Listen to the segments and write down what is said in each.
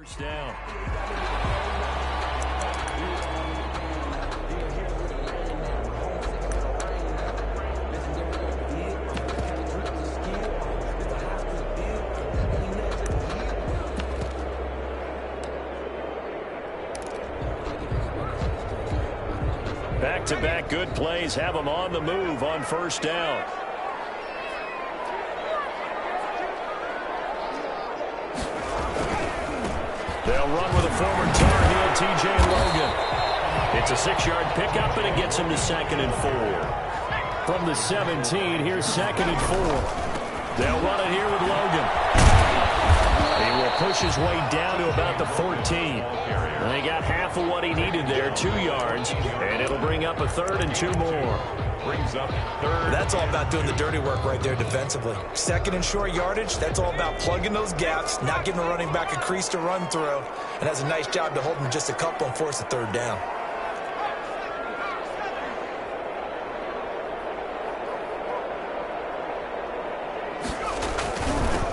First down. Back-to-back good plays have them on the move on first down. They'll run with a former Tar Heel, T.J. Logan. It's a 6-yard pickup, and it gets him to 2nd and 4. From the 17, here's 2nd and 4. They'll run it here with Logan. He will push his way down to about the 14. And they got half of what he needed there, 2 yards, and it'll bring up a 3rd and 2 more. Brings up 3rd. That's all about doing the dirty work right there defensively. 2nd and short yardage, that's all about plugging those gaps, not giving the running back a crease to run through, and has a nice job to hold him just a couple and force a 3rd down.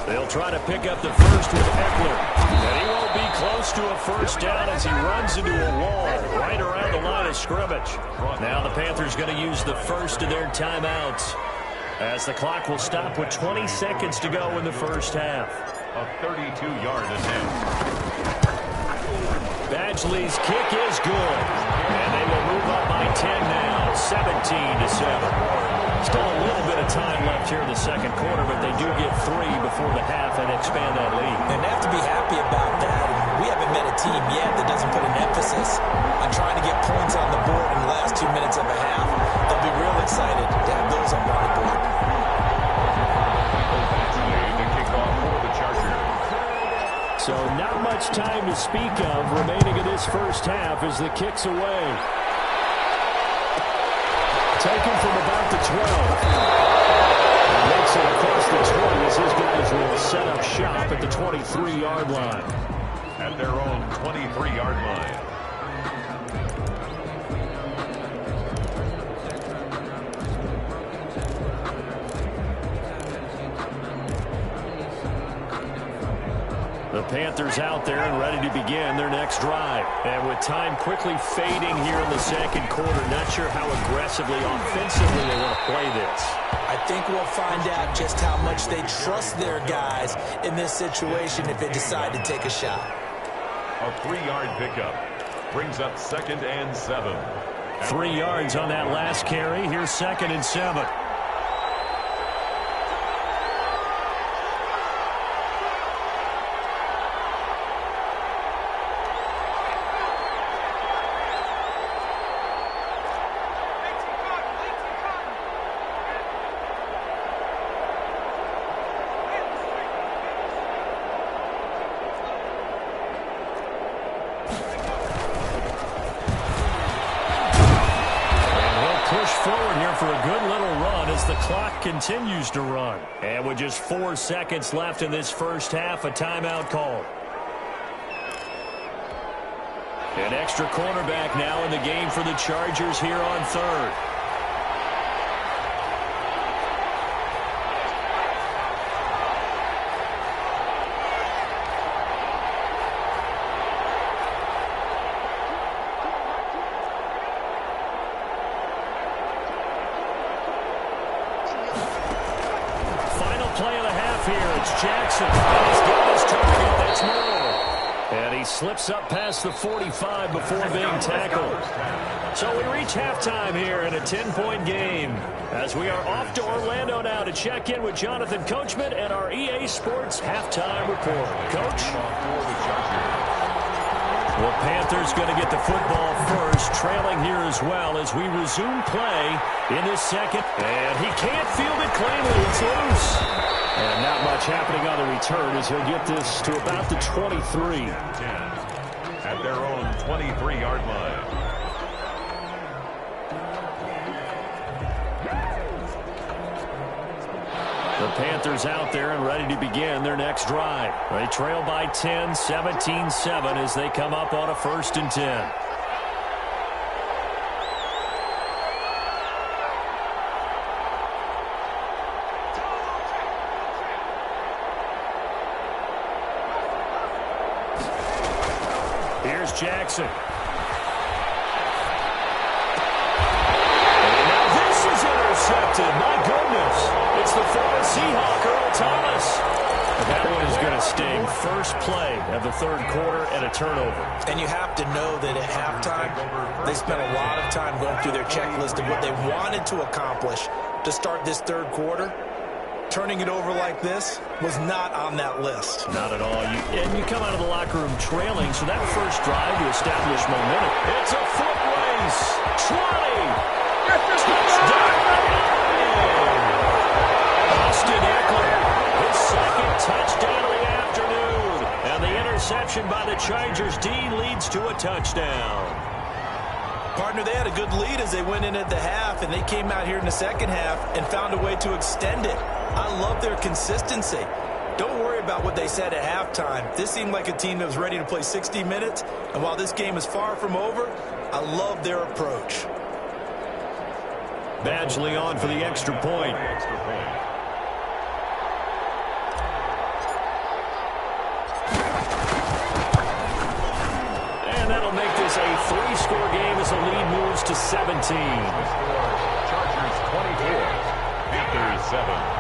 They'll try to pick up the first with Eckler. And he won't be close to a first down as he runs into a wall right around the line of scrimmage. Now the Panthers going to use the first of their timeouts as the clock will stop with 20 seconds to go in the first half. A 32-yard attempt. Badgley's kick is good. And they will move up by 10 now, 17-7. Still a little bit of time left here in the second quarter, but they do get 3 before the half and expand that lead. And they have to be happy about that. We haven't met a team yet that doesn't put an emphasis on trying to get points on the board in the last 2 minutes of a half. They'll be real excited to have those on the board. The kickoff for the Chargers. So not much time to speak of remaining in this first half as the kick's away. Taken from about the 12. And makes it across the 20 as his guys will set up shop at the 23-yard line. At their own 23-yard line. The Panthers out there and ready to begin their next drive. And with time quickly fading here in the second quarter, not sure how aggressively, offensively they want to play this. I think we'll find out just how much they trust their guys in this situation if they decide to take a shot. A 3-yard pickup brings up 2nd and 7. 3 yards on that last carry. Here's 2nd and 7. Continues to run. And with just 4 seconds left in this first half, a timeout call. An extra cornerback now in the game for the Chargers here on 3rd. Jackson, and he's got his target. That's Moore. And he slips up past the 45 before being tackled. So we reach halftime here in a 10-point game as we are off to Orlando now to check in with Jonathan Coachman and our EA Sports halftime report. Coach? Well, Panthers going to get the football first, trailing here as well as we resume play in this second. And he can't field it cleanly. It's loose. And not much happening on the return as he'll get this to about the 23. At their own 23-yard line. The Panthers out there and ready to begin their next drive. They trail by 10, 17-7 as they come up on a 1st and 10. Jackson. And now this is intercepted. My goodness. It's the former Seahawk, Earl Thomas. That one is going to sting. First play of the third quarter and a turnover. And you have to know that at halftime, they spent a lot of time going through their checklist of what they wanted to accomplish to start this third quarter. Turning it over like this was not on that list. Not at all. And you come out of the locker room trailing, so that first drive to establish momentum. It's a foot race. 20. Touchdown. Austin Eckler, his second touchdown of the afternoon. And the interception by the Chargers D leads to a touchdown. Partner, they had a good lead as they went in at the half, and they came out here in the second half and found a way to extend it. I love their consistency. Don't worry about what they said at halftime. This seemed like a team that was ready to play 60 minutes, and while this game is far from over, I love their approach. Badgley on for the extra point. And that'll make this a three-score game as the lead moves to 17. Chargers 24, Panthers 7.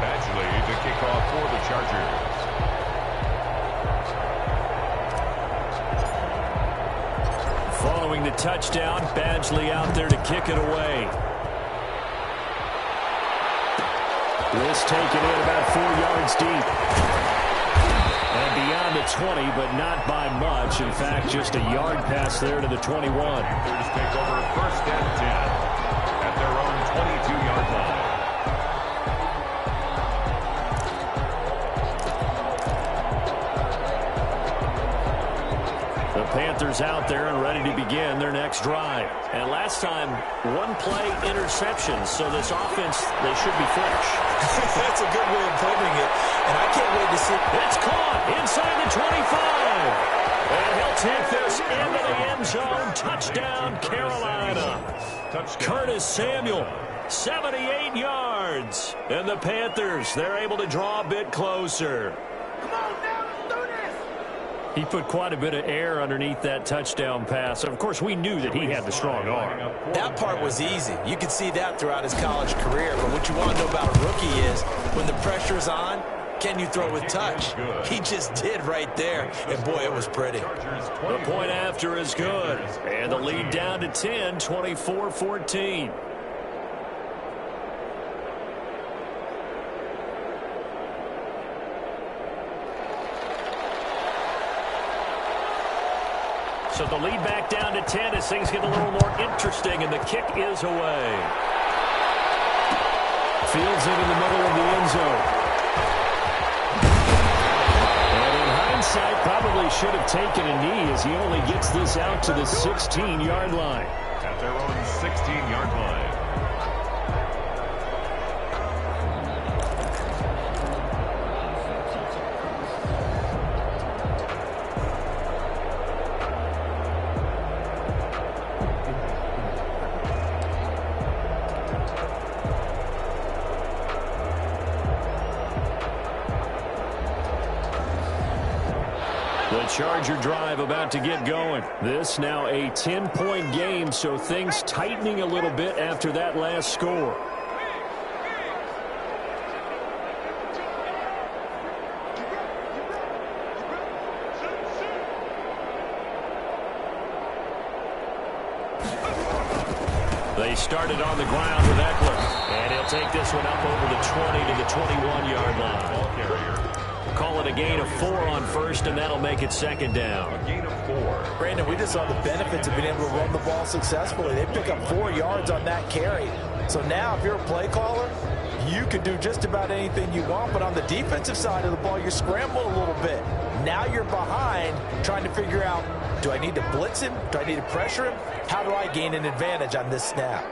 Badgley to kick off for the Chargers. Following the touchdown, Badgley out there to kick it away. This taken in about 4 yards deep. And beyond the 20, but not by much. In fact, just a yard pass there to the 21. Panthers take over first and 10 at their own 22-yard line. Panthers out there and ready to begin their next drive. And last time, one play interception, so this offense, they should be fresh. That's a good way of putting it, and I can't wait to see. It's caught inside the 25. And he'll take this into the end zone. Touchdown, Carolina. Curtis Samuel, 78 yards. And the Panthers, they're able to draw a bit closer. He put quite a bit of air underneath that touchdown pass. Of course, we knew that he had the strong arm. That part was easy. You could see that throughout his college career. But what you want to know about a rookie is when the pressure's on, can you throw with touch? He just did right there. And, boy, it was pretty. The point after is good. And the lead down to 10, 24-14. So the lead back down to 10 as things get a little more interesting, and the kick is away. Fields it in the middle of the end zone. And in hindsight, probably should have taken a knee as he only gets this out to the 16-yard line. At their own 16-yard line. Charger drive about to get going. This now a 10-point game, so things tightening a little bit after that last score. They started on the ground with Eckler, and he'll take this one up over the 20 to the 21-yard line. Ball carrier. Call it a gain of 4 on first, and that'll make it second down. A gain of 4. Brandon, we just saw the benefits of being able to run the ball successfully. They pick up 4 yards on that carry. So now if you're a play caller, you can do just about anything you want. But on the defensive side of the ball, you're scrambling a little bit. Now you're behind trying to figure out, do I need to blitz him? Do I need to pressure him? How do I gain an advantage on this snap?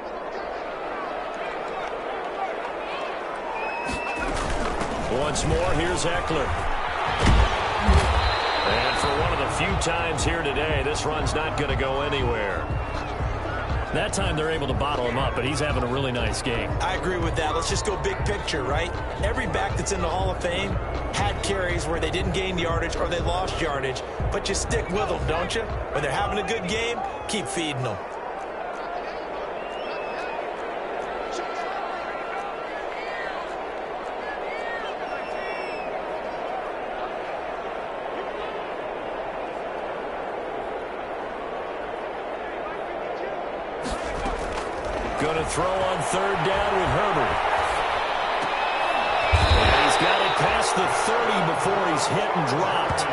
Once more, here's Eckler. And for one of the few times here today, this run's not going to go anywhere. That time they're able to bottle him up, but he's having a really nice game. I agree with that. Let's just go big picture, right? Every back that's in the Hall of Fame had carries where they didn't gain yardage or they lost yardage, but you stick with them, don't you? When they're having a good game, keep feeding them. Going to throw on third down with Herbert. And he's got it past the 30 before he's hit and dropped.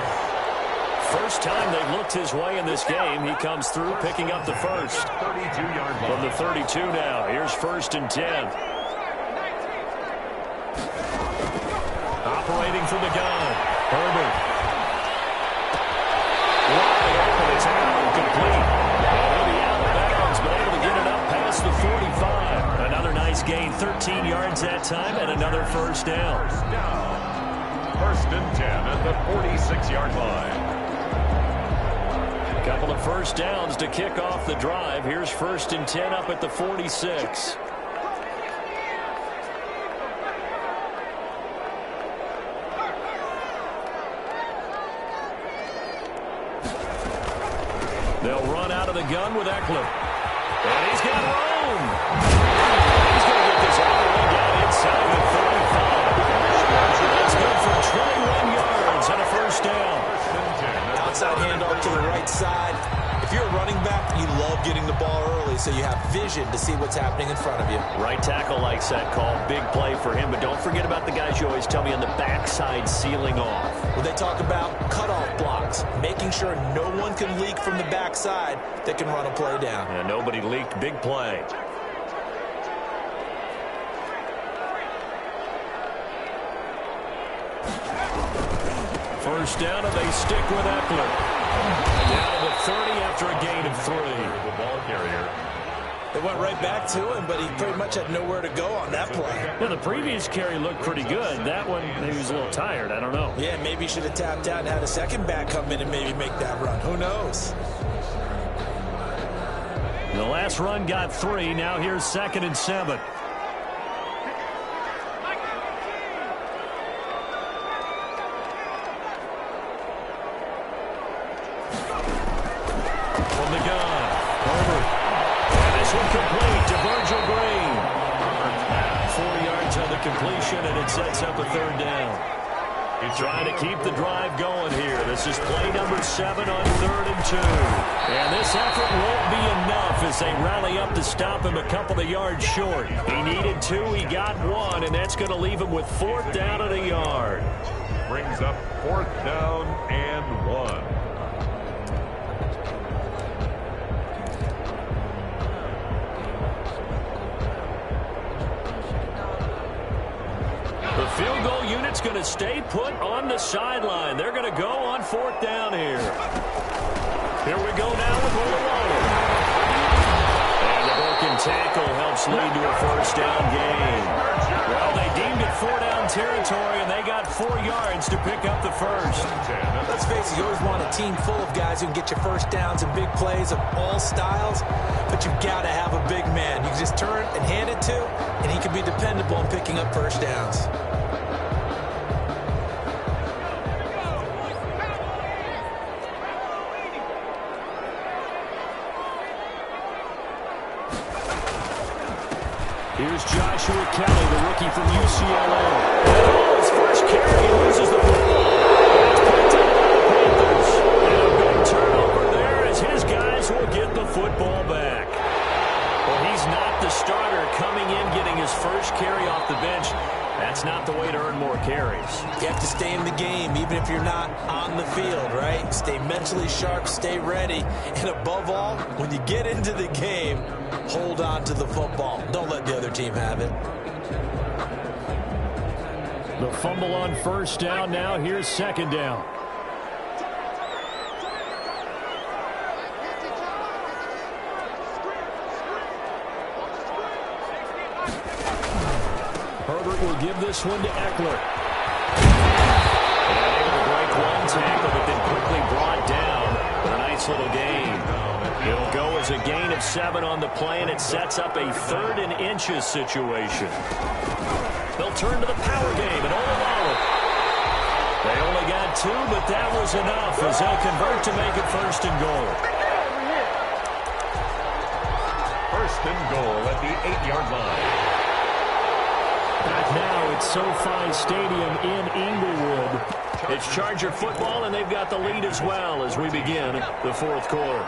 First time they've looked his way in this game. He comes through picking up the first. 32-yard line. From the 32 now. Here's 1st and 10. Operating from the gun. Herbert. Wide open. It's incomplete. He'll be out of bounds, but able to get it up past the 45. Another nice gain. 13 yards that time and another first down. First and 10 at the 46-yard line. Couple of first downs to kick off the drive. Here's 1st and 10 up at the 46. They'll run out of the gun with Eckler. And he's got room. He's going to get this all the way down inside the 35. That's good for 21 yards and a first down. Outside handoff to the right side. If you're a running back, you love getting the ball early so you have vision to see what's happening in front of you. Right tackle likes that call. Big play for him. But don't forget about the guys you always tell me on the backside sealing off. Well, they talk about cutoff blocks, making sure no one can leak from the backside that can run a play down. And nobody leaked. Big play. First down, and they stick with Eckler. Down to the 30 after a gain of 3. The ball carrier. They went right back to him, but he pretty much had nowhere to go on that play. Well, the previous carry looked pretty good. That one, maybe he was a little tired. I don't know. Yeah, maybe he should have tapped out and had a second back come in and maybe make that run. Who knows? The last run got 3. Now here's 2nd and 7. Completion, and it sets up a 3rd down. He's trying to keep the drive going here. This is play number 7 on 3rd and 2. And this effort won't be enough as they rally up to stop him a couple of yards short. He needed 2, he got 1, and that's going to leave him with 4th down and a yard. Brings up 4th down and 1. The field goal unit's going to stay put on the sideline. They're going to go on 4th down here. Here we go now with Olawale. And the broken tackle helps lead to a 1st down gain. Well, they deemed it 4-down territory, and they got 4 yards to pick up the first. Let's face it, you always want a team full of guys who can get you first downs and big plays of all styles, but you've got to have a big man. You can just turn and hand it to, and he can be dependable in picking up first downs. Here's Joshua Kelly, the rookie from UCLA. And his first carry, he loses the football. It's picked up by the Panthers. And a big turnover there as his guys will get the football back. Well, he's not the starter coming in, getting his first carry off the bench. That's not the way to earn more carries. You have to stay in the game, even if you're not on the field, right? Stay mentally sharp, stay ready. And above all, when you get into the game, hold on to the football. Don't let the other team have it. The fumble on 1st down. Now here's 2nd down. Herbert will give this one to Eckler. And able to little gain. It'll go as a gain of 7 on the play, and it sets up a 3rd and inches situation. They'll turn to the power game and allow it. They only got 2, but that was enough as they'll convert to make it 1st and goal. 1st and goal at the 8-yard line. Back now at SoFi Stadium in Inglewood. It's Charger football, and they've got the lead as well as we begin the 4th quarter.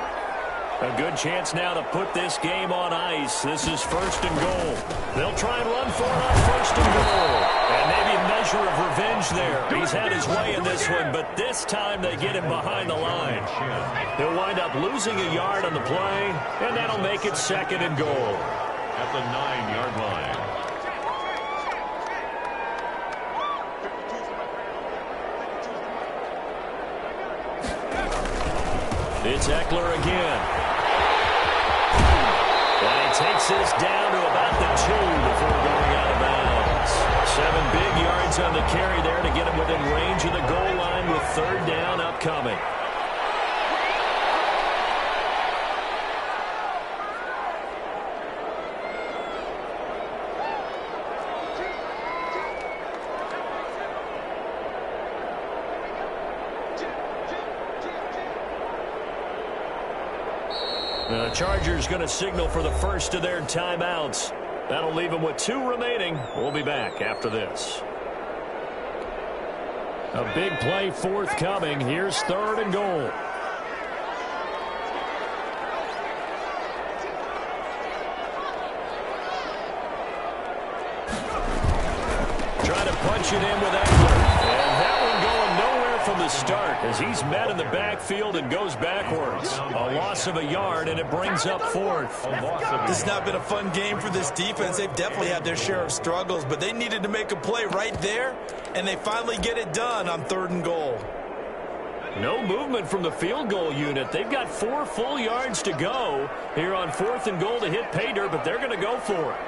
A good chance now to put this game on ice. This is 1st and goal. They'll try and run for it on 1st and goal. And maybe a measure of revenge there. He's had his way in this one, but this time they get him behind the line. He'll wind up losing a yard on the play, and that'll make it 2nd and goal. At the 9-yard line. It's Eckler again. And he takes this down to about the 2 before going out of bounds. 7 big yards on the carry there to get him within range of the goal line with 3rd down upcoming. The Chargers going to signal for the first of their timeouts. That'll leave them with 2 remaining. We'll be back after this. A big play forthcoming. Here's 3rd and goal. Trying to punch it in with Eckler. And that one going nowhere from the start as he's met in the backfield and goes backwards. A loss of a yard, and it brings up 4th. This has not been a fun game for this defense. They've definitely had their share of struggles, but they needed to make a play right there, and they finally get it done on 3rd and goal. No movement from the field goal unit. They've got 4 full yards to go here on 4th and goal to hit pay dirt, but they're going to go for it.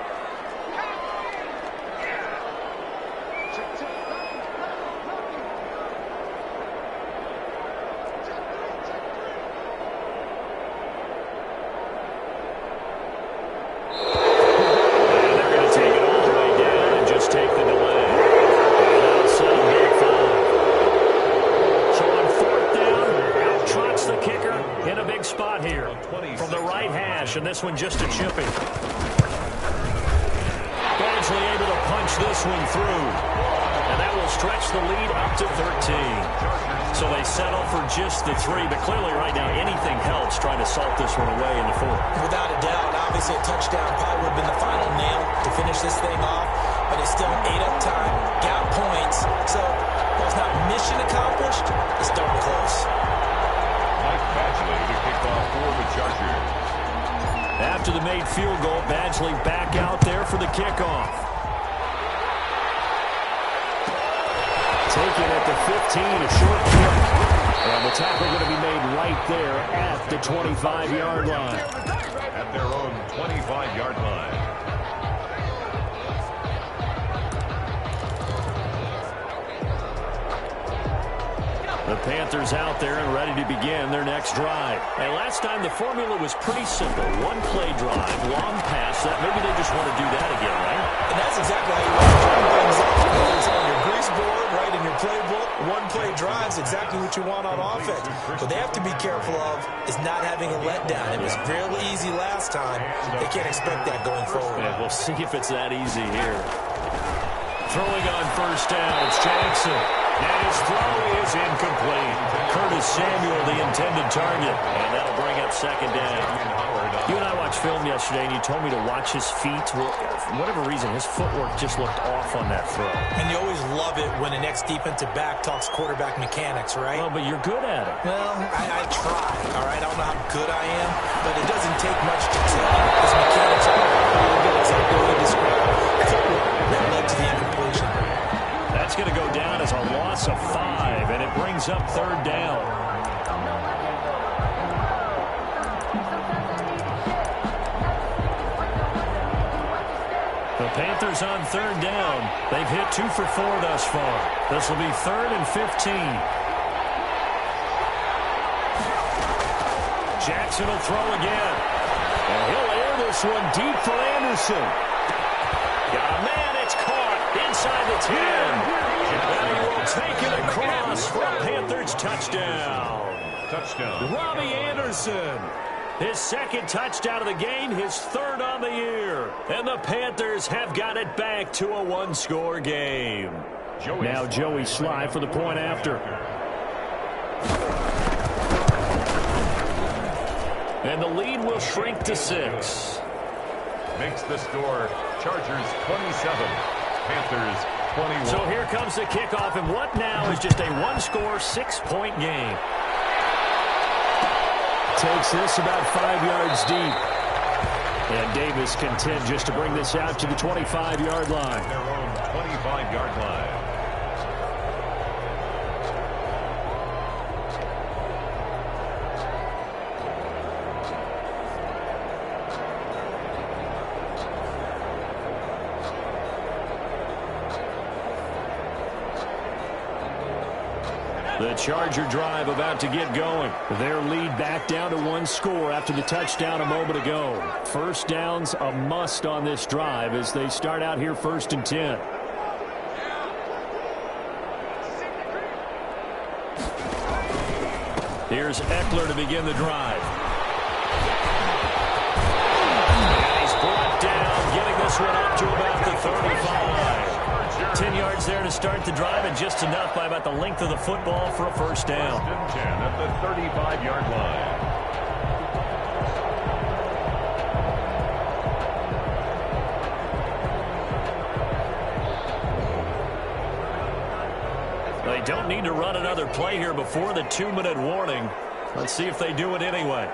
And this one just a chipping. Badgley able to punch this one through. And that will stretch the lead up to 13. So they settle for just the 3. But clearly right now anything helps trying to salt this one away in the 4th. Without a doubt, obviously a touchdown probably would have been the final nail to finish this thing off. But it's still ate up time, got points. So while it's not mission accomplished, it's darn close. Mike Badgley to kick off for the Chargers. After the made field goal, Badgley back out there for the kickoff. Taken at the 15, a short kick. And the tackle going to be made right there at the 25-yard line. At their own 25-yard line. The Panthers out there and ready to begin their next drive. And last time the formula was pretty simple. 1-play drive, long pass. That maybe they just want to do that again, right? And that's exactly how you want to turn things up. Whether it's on your grease board, right in your playbook, 1-play drives exactly what you want on offense. What they have to be careful of is not having a letdown. It was real easy last time. They can't expect that going forward. Yeah, we'll see if it's that easy here. Throwing on 1st down, it's Jackson. And his throw is incomplete. Curtis Samuel, the intended target. And that'll bring up 2nd down. You and I watched film yesterday, and you told me to watch his feet. Well, for whatever reason, his footwork just looked off on that throw. And you always love it when an ex-defensive back talks quarterback mechanics, right? Well, but you're good at it. Well, I try, all right? I don't know how good I am, but it doesn't take much to tell. His mechanics are really good, exactly what you described. That led to the incompletion. That's going to go down as a loss of 5, and it brings up 3rd down. The Panthers on 3rd down. They've hit 2 for 4 thus far. This will be 3rd and 15. Jackson will throw again. And he'll air this one deep for Anderson. Got a man, it's caught inside the 10. And he will take it across for a Panthers touchdown. Robbie Anderson. His second touchdown of the game, his third on the year. And the Panthers have got it back to a one-score game. Now Joey Sly for the point after. And the lead will shrink to 6. Makes the score Chargers 27, Panthers 21. So here comes the kickoff, and what now is just a one-score, 6-point game. Takes this about 5 yards deep. And Davis content just to bring this out to the 25-yard line. Their own 25-yard line. The Charger drive about to get going. Their lead back down to 1 score after the touchdown a moment ago. First down's a must on this drive as they start out here 1st and 10. Here's Eckler to begin the drive. And he's brought down, getting this one up to about the 35. 10 yards there to start the drive, and just enough by about the length of the football for a first down. 1st and 10 at the 35-yard line. They don't need to run another play here before the 2-minute warning. Let's see if they do it anyway.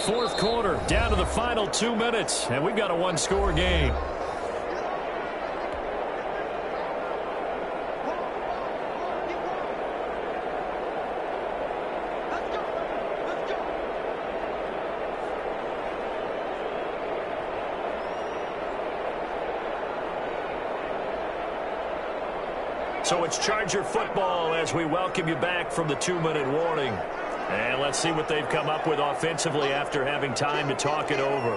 Fourth quarter, down to the final 2 minutes, and we've got a one-score game. So it's Charger football as we welcome you back from the 2-minute warning. And let's see what they've come up with offensively after having time to talk it over.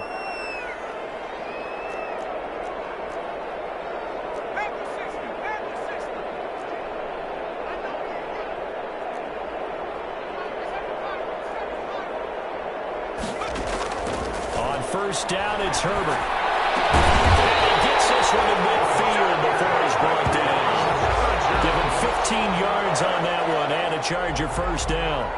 On first down, it's Herbert. And he gets this one in midfield before he's brought down. Give him 15 yards on that one and a Charger first down.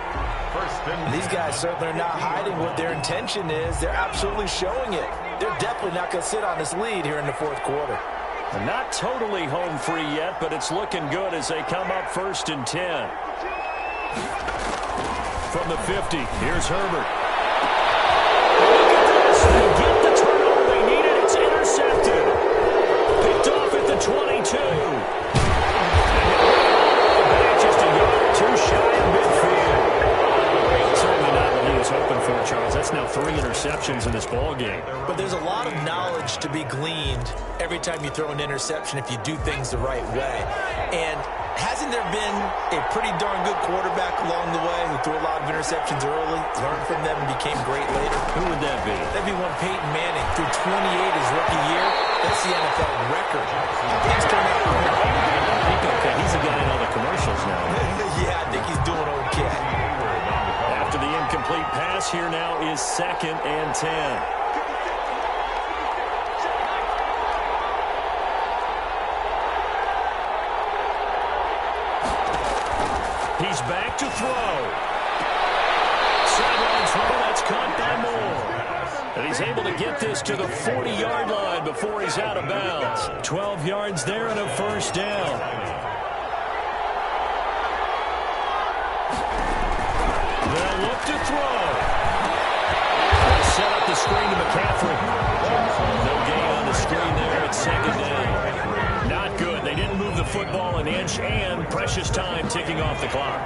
These guys certainly are not hiding what their intention is. They're absolutely showing it. They're definitely not going to sit on this lead here in the fourth quarter. Not totally home free yet, but it's looking good as they come up 1st and 10. From the 50, here's Herbert. They get the turnover they needed. It's intercepted. Picked off at the 22. Back just a yard or two shy of midfield. Certainly not what he was hoping for, Charles. That's now 3 interceptions in this ball game. But there's a lot of knowledge to be gleaned every time you throw an interception if you do things the right way. And hasn't there been a pretty darn good quarterback along the way who threw a lot of interceptions early, learned from them, and became great later? Who would that be? That'd be one Peyton Manning. Threw 28 his rookie year. That's the NFL record. Things turn out okay. He's a guy in all the commercials now. Yeah, I think he's doing okay. After the incomplete pass, here now is 2nd and 10. He's back to throw. Sideline throw, that's caught by Moore. And he's able to get this to the 40-yard line before he's out of bounds. 12 yards there and a first down. They'll look to throw. They set up the screen to McCaffrey. No gain on the screen there. It's 2nd down. Not good. They didn't move the football an inch, and precious time ticking off the clock.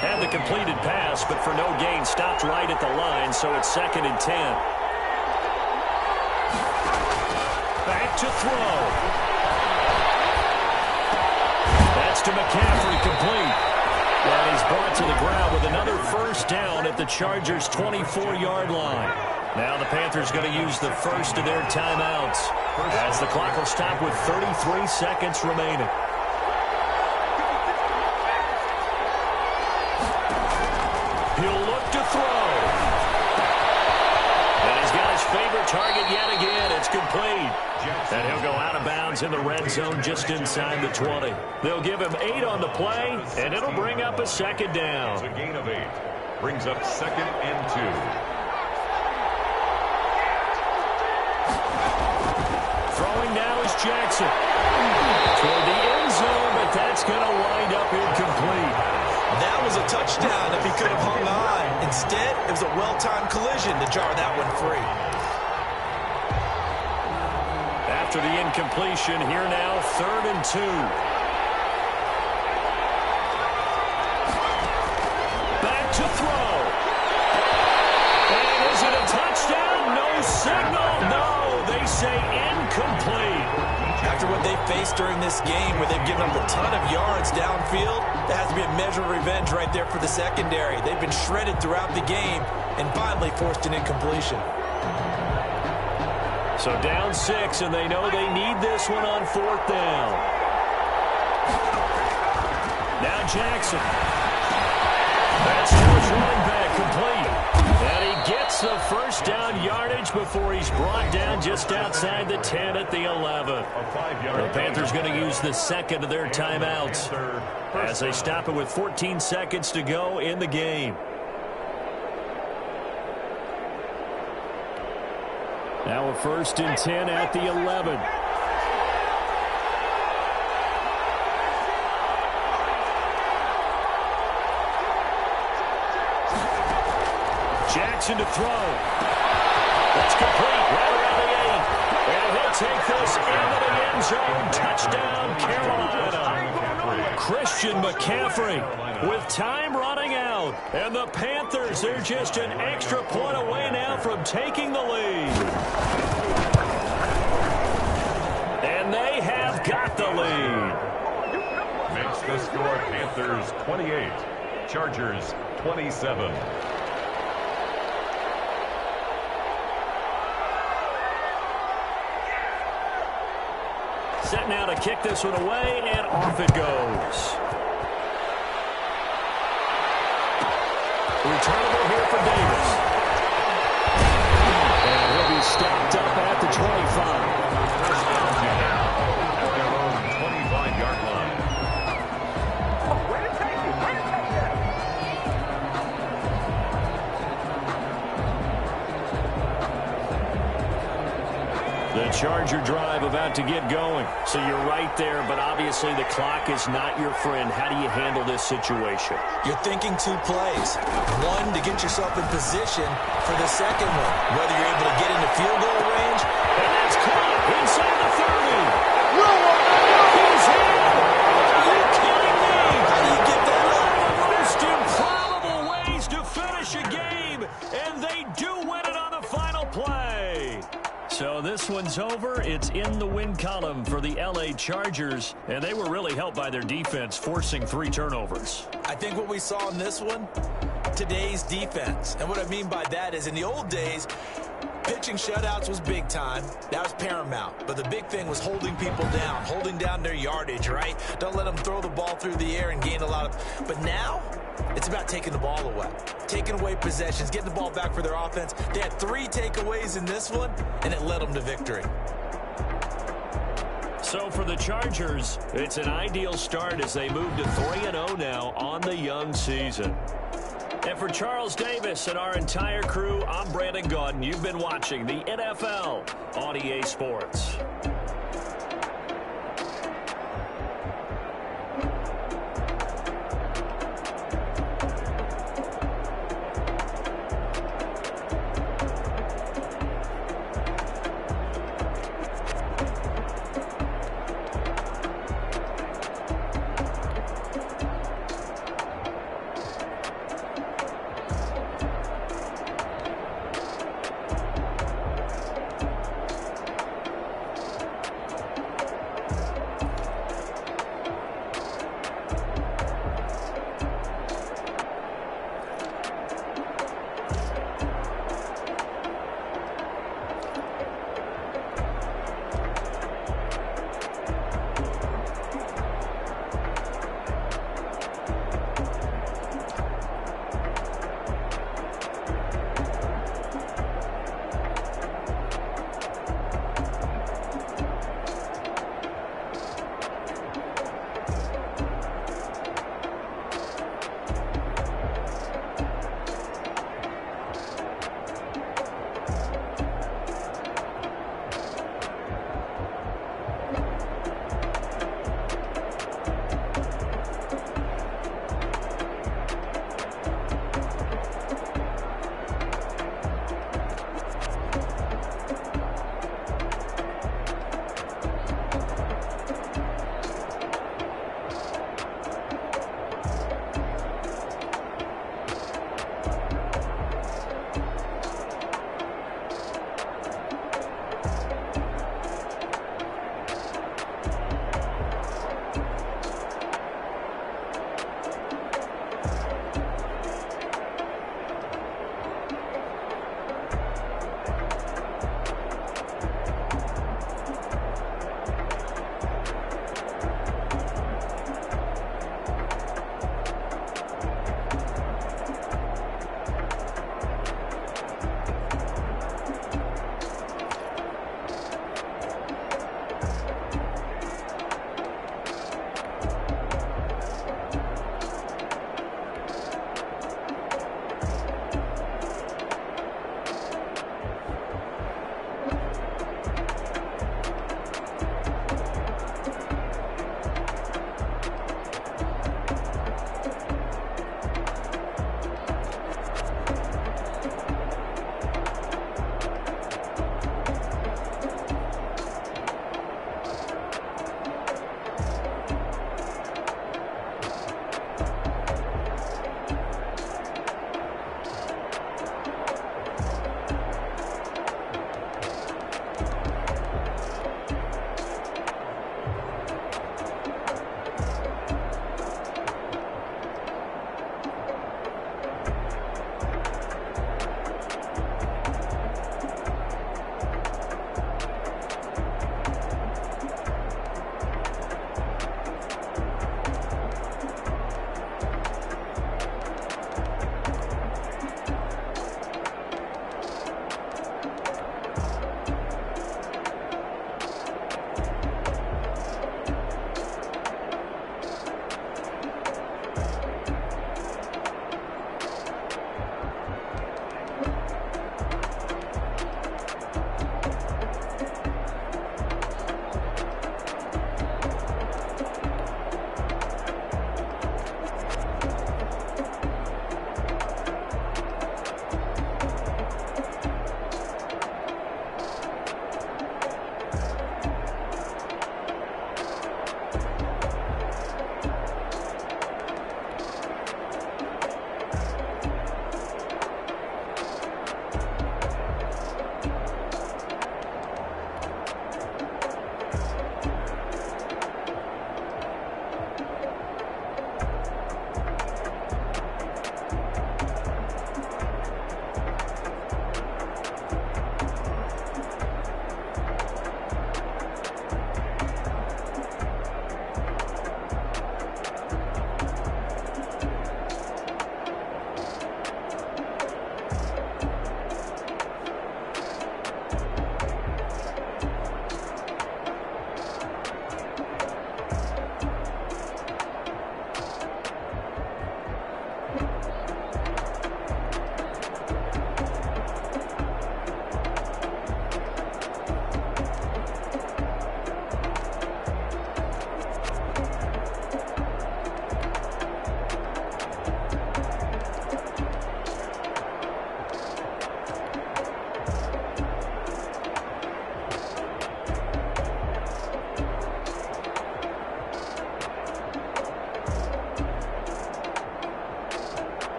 Had the completed pass, but for no gain, stopped right at the line, so it's 2nd and 10. Back to throw. to McCaffrey, complete. And he's brought to the ground with another first down at the Chargers' 24-yard line. Now the Panthers going to use the first of their timeouts as the clock will stop with 33 seconds remaining. He'll look to throw. And he's got his favorite target yet again. It's complete. And he'll go out of bounds in the red zone just inside the 20. They'll give him 8 on the play, and it'll bring up a second down. It's a gain of 8. Brings up 2nd and 2. Throwing now is Jackson. Toward the end zone, but that's going to wind up incomplete. That was a touchdown if he could have hung on. Instead, it was a well-timed collision to jar that one free. After the incompletion, here now, 3rd and 2. Back to throw. And is it a touchdown? No signal. No, they say incomplete. After what they faced during this game where they've given up a ton of yards downfield, that has to be a measure of revenge right there for the secondary. They've been shredded throughout the game and finally forced an incompletion. So down 6, and they know they need this one on 4th down. Now Jackson. That's to his running back, complete. And he gets the first down yardage before he's brought down just outside the 10 at the 11. The Panthers going to use the second of their timeouts as they stop it with 14 seconds to go in the game. Now a 1st and 10 at the 11. Jackson to throw. That's complete right around the 8. And he'll take this into the end zone. Touchdown, Carolina. Christian McCaffrey with time running out. And the Panthers, they're just an extra point away now from taking the lead. And they have got the lead. Makes the score Panthers 28, Chargers 27. Set now to kick this one away, and off it goes. Returnable here for Davis. And he'll be stopped up at the 25. At their own 25-yard line. The Charger drive about to get going. So you're right there, but obviously the clock is not your friend. How do you handle this situation? You're thinking 2 plays. One, to get yourself in position for the second one, whether you're able to get into field goal range. And that's caught inside the 30. He's in. Are you kidding me? How do you get that up? Most improbable ways to finish a game, and they do win it on the final play. So this one's over. It's in the win column for the LA Chargers, and they were really helped by their defense, forcing 3 turnovers. I think what we saw in this one, today's defense. And what I mean by that is in the old days, pitching shutouts was big time. That was paramount. But the big thing was holding people down, holding down their yardage, right? Don't let them throw the ball through the air and gain a lot of... But now, it's about taking the ball away. Taking away possessions, getting the ball back for their offense. They had 3 takeaways in this one, and it led them to victory. So for the Chargers, it's an ideal start as they move to 3-0 now on the young season. And for Charles Davis and our entire crew, I'm Brandon Gaudin. You've been watching the NFL on EA Sports.